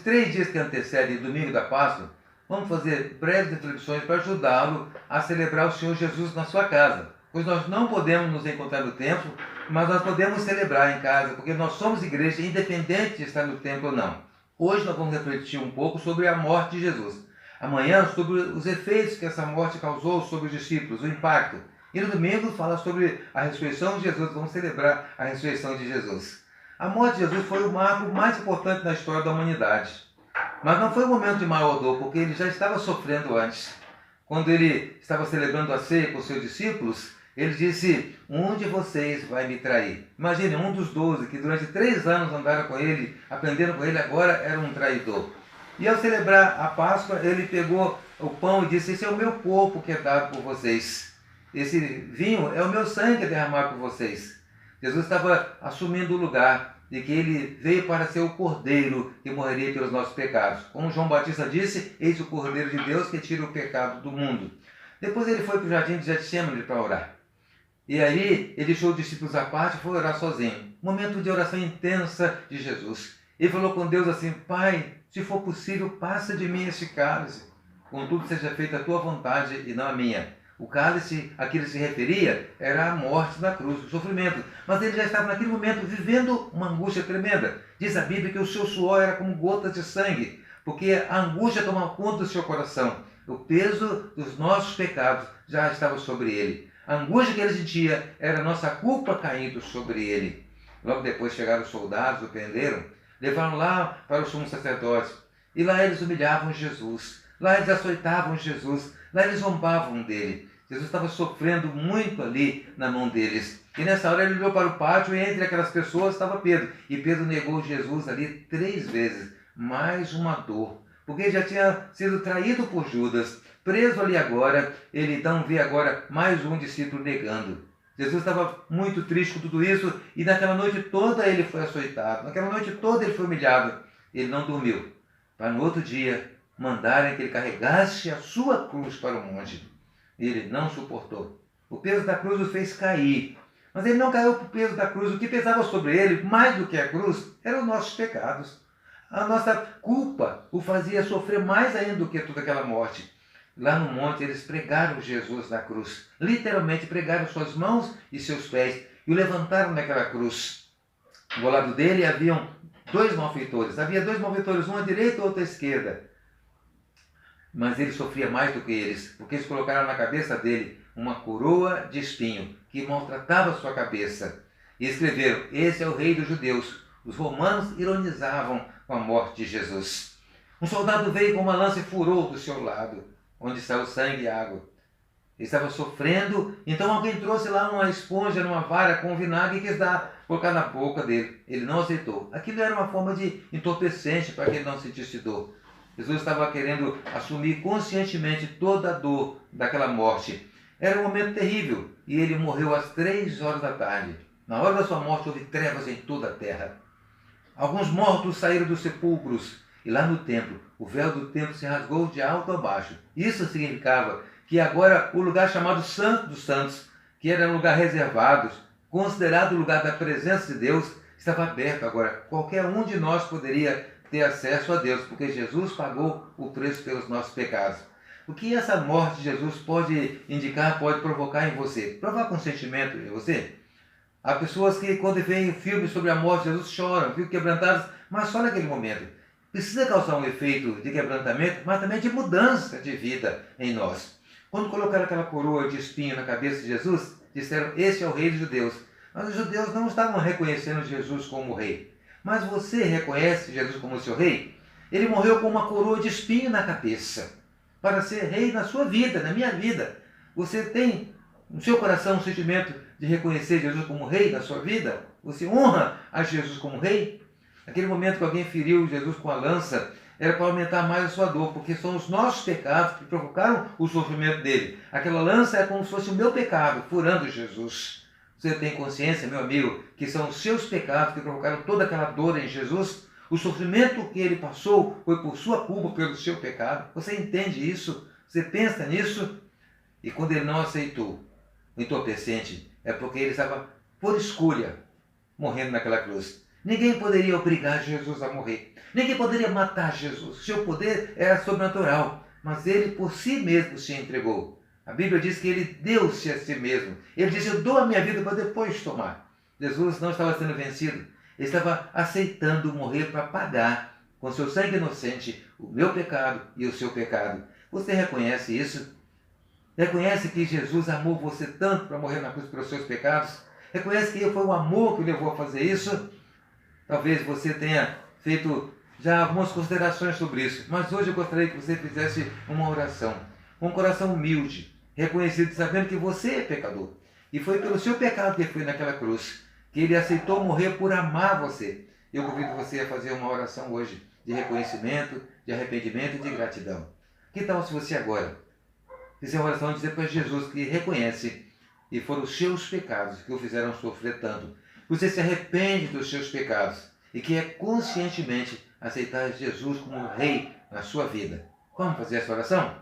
3 dias que antecedem o domingo da Páscoa, vamos fazer breves reflexões para ajudá-lo a celebrar o Senhor Jesus na sua casa. Pois nós não podemos nos encontrar no templo, mas nós podemos celebrar em casa, porque nós somos igreja independente de estar no templo ou não. Hoje nós vamos refletir um pouco sobre a morte de Jesus. Amanhã sobre os efeitos que essa morte causou sobre os discípulos, o impacto. E no domingo fala sobre a ressurreição de Jesus, vamos celebrar a ressurreição de Jesus. A morte de Jesus foi o marco mais importante na história da humanidade. Mas não foi um momento de maior dor, porque ele já estava sofrendo antes. Quando ele estava celebrando a ceia com seus discípulos, ele disse: um de vocês vai me trair. Imagine, um dos 12, que durante 3 anos andaram com ele, aprenderam com ele, agora era um traidor. E ao celebrar a Páscoa, ele pegou o pão e disse: esse é o meu corpo que é dado por vocês. Esse vinho é o meu sangue que é derramado por vocês. Jesus estava assumindo o lugar de que ele veio para ser o Cordeiro que morreria pelos nossos pecados. Como João Batista disse: eis o Cordeiro de Deus que tira o pecado do mundo. Depois ele foi para o jardim de Getsemane para orar. E aí ele deixou os discípulos à parte e foi orar sozinho. Momento de oração intensa de Jesus. Ele falou com Deus assim: Pai, se for possível, passa de mim este cálice. Contudo, seja feita a tua vontade e não a minha. O cálice a que ele se referia era a morte na cruz, o sofrimento. Mas ele já estava naquele momento vivendo uma angústia tremenda. Diz a Bíblia que o seu suor era como gotas de sangue, porque a angústia tomava conta do seu coração. O peso dos nossos pecados já estava sobre ele. A angústia que ele sentia era a nossa culpa caindo sobre ele. Logo depois chegaram os soldados, o prenderam, levaram lá para o sumo sacerdote. E lá eles humilhavam Jesus. Lá eles açoitavam Jesus. Lá eles zombavam dele. Jesus estava sofrendo muito ali na mão deles. E nessa hora ele olhou para o pátio e entre aquelas pessoas estava Pedro. E Pedro negou Jesus ali 3 vezes. Mais uma dor. Porque ele já tinha sido traído por Judas. Preso ali agora, ele então vê agora mais um discípulo negando. Jesus estava muito triste com tudo isso e naquela noite toda ele foi açoitado. Naquela noite toda ele foi humilhado. Ele não dormiu. Para no outro dia mandarem que ele carregasse a sua cruz para o monte. Ele não suportou. O peso da cruz o fez cair. Mas ele não caiu por o peso da cruz. O que pesava sobre ele, mais do que a cruz, eram os nossos pecados. A nossa culpa o fazia sofrer mais ainda do que toda aquela morte. Lá no monte eles pregaram Jesus na cruz. Literalmente pregaram suas mãos e seus pés e o levantaram naquela cruz. Do lado dele haviam 2 malfeitores. Havia 2 malfeitores, um à direita e outro à esquerda. Mas ele sofria mais do que eles, porque eles colocaram na cabeça dele uma coroa de espinho que maltratava sua cabeça. E escreveram: esse é o rei dos judeus. Os romanos ironizavam com a morte de Jesus. Um soldado veio com uma lança e furou do seu lado, onde está o sangue e a água. Ele estava sofrendo, então alguém trouxe lá uma esponja numa vara com vinagre e quis colocar na boca dele. Ele não aceitou. Aquilo era uma forma de entorpecente para que ele não sentisse dor. Jesus estava querendo assumir conscientemente toda a dor daquela morte. Era um momento terrível e ele morreu às 3 horas da tarde. Na hora da sua morte houve trevas em toda a terra. Alguns mortos saíram dos sepulcros e lá no templo, o véu do templo se rasgou de alto a baixo. Isso significava que agora o lugar chamado Santo dos Santos, que era um lugar reservado, considerado o lugar da presença de Deus, estava aberto agora. Qualquer um de nós poderia ter acesso a Deus, porque Jesus pagou o preço pelos nossos pecados. O que essa morte de Jesus pode indicar, pode provocar em você? Provoca um sentimento em você? Há pessoas que quando veem filmes sobre a morte de Jesus choram, ficam quebrantadas, mas só naquele momento. Precisa causar um efeito de quebrantamento, mas também de mudança de vida em nós. Quando colocaram aquela coroa de espinho na cabeça de Jesus, disseram: esse é o rei dos judeus. Mas os judeus não estavam reconhecendo Jesus como rei. Mas você reconhece Jesus como seu rei? Ele morreu com uma coroa de espinho na cabeça, para ser rei na sua vida, na minha vida. Você tem no seu coração um sentimento de reconhecer Jesus como rei na sua vida? Você honra a Jesus como rei? Naquele momento que alguém feriu Jesus com a lança, era para aumentar mais a sua dor, porque são os nossos pecados que provocaram o sofrimento dele. Aquela lança é como se fosse o meu pecado, furando Jesus. Você tem consciência, meu amigo, que são os seus pecados que provocaram toda aquela dor em Jesus? O sofrimento que ele passou foi por sua culpa, pelo seu pecado. Você entende isso? Você pensa nisso? E quando ele não aceitou o entorpecente, é porque ele estava, por escolha, morrendo naquela cruz. Ninguém poderia obrigar Jesus a morrer. Ninguém poderia matar Jesus. Seu poder era sobrenatural, mas ele por si mesmo se entregou. A Bíblia diz que ele deu-se a si mesmo. Ele disse: eu dou a minha vida para depois tomar. Jesus não estava sendo vencido. Ele estava aceitando morrer para pagar com seu sangue inocente o meu pecado e o seu pecado. Você reconhece isso? Reconhece que Jesus amou você tanto para morrer na cruz pelos seus pecados? Reconhece que foi o amor que o levou a fazer isso? Talvez você tenha feito já algumas considerações sobre isso, mas hoje eu gostaria que você fizesse uma oração, com um coração humilde, reconhecido, sabendo que você é pecador. E foi pelo seu pecado que ele foi naquela cruz, que ele aceitou morrer por amar você. Eu convido você a fazer uma oração hoje de reconhecimento, de arrependimento e de gratidão. Que tal se você agora fizer uma oração e dizer para Jesus que reconhece e foram os seus pecados que o fizeram sofrer tanto. Você se arrepende dos seus pecados e quer conscientemente aceitar Jesus como Rei na sua vida. Vamos fazer essa oração?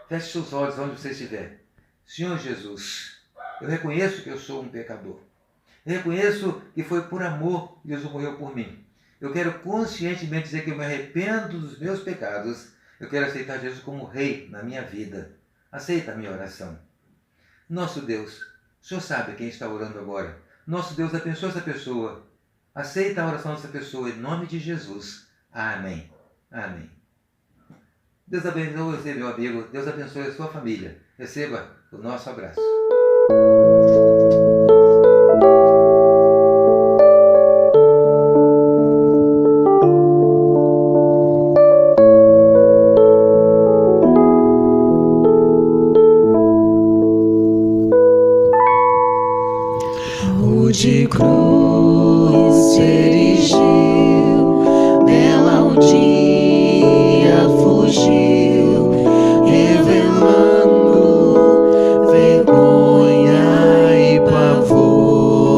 Feche seus olhos onde você estiver. Senhor Jesus, eu reconheço que eu sou um pecador. Eu reconheço que foi por amor que Jesus morreu por mim. Eu quero conscientemente dizer que eu me arrependo dos meus pecados. Eu quero aceitar Jesus como Rei na minha vida. Aceita a minha oração. Nosso Deus, o Senhor sabe quem está orando agora. Nosso Deus, abençoa essa pessoa. Aceita a oração dessa pessoa em nome de Jesus. Amém. Amém. Deus abençoe você, meu amigo. Deus abençoe a sua família. Receba o nosso abraço. De cruz se erigiu, nela um dia fugiu, revelando vergonha e pavor.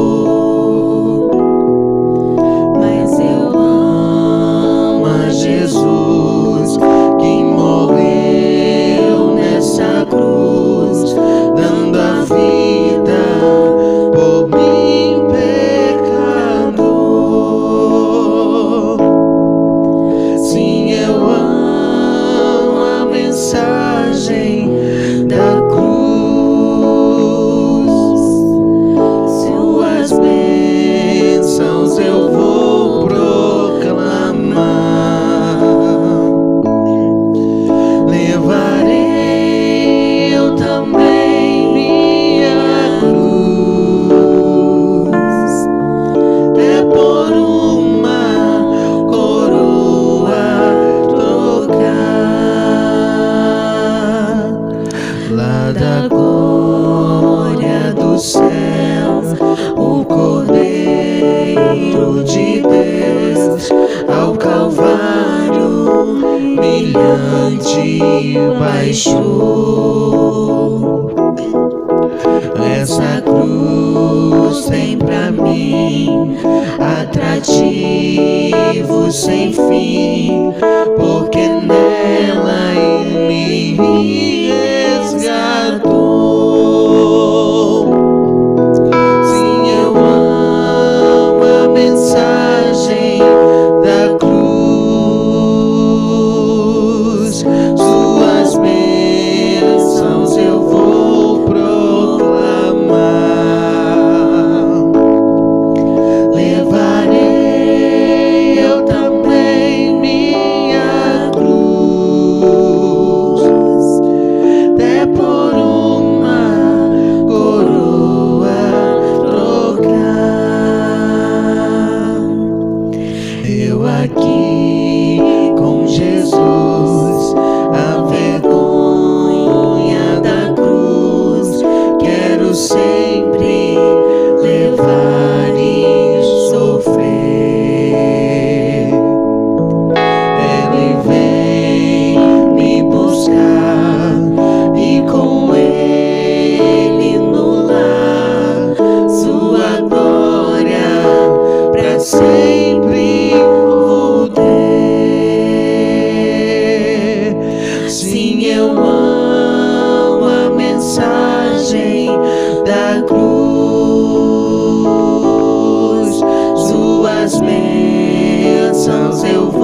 Mas eu amo a Jesus, que morreu nessa cruz, dando a vida por mim. Da cruz, suas bênçãos eu vou proclamar. Levarei eu também minha cruz, até por uma coroa trocar. Lá da glória do céu, o Cordeiro de Deus ao Calvário humilhante baixou. Essa cruz tem pra mim atrativo sem fim, porque nela ele me resgatou. Sim, eu amo a mensagem da cruz, suas bênçãos eu vou proclamar. Levarei eu também minha cruz, até por uma coroa trocar. seu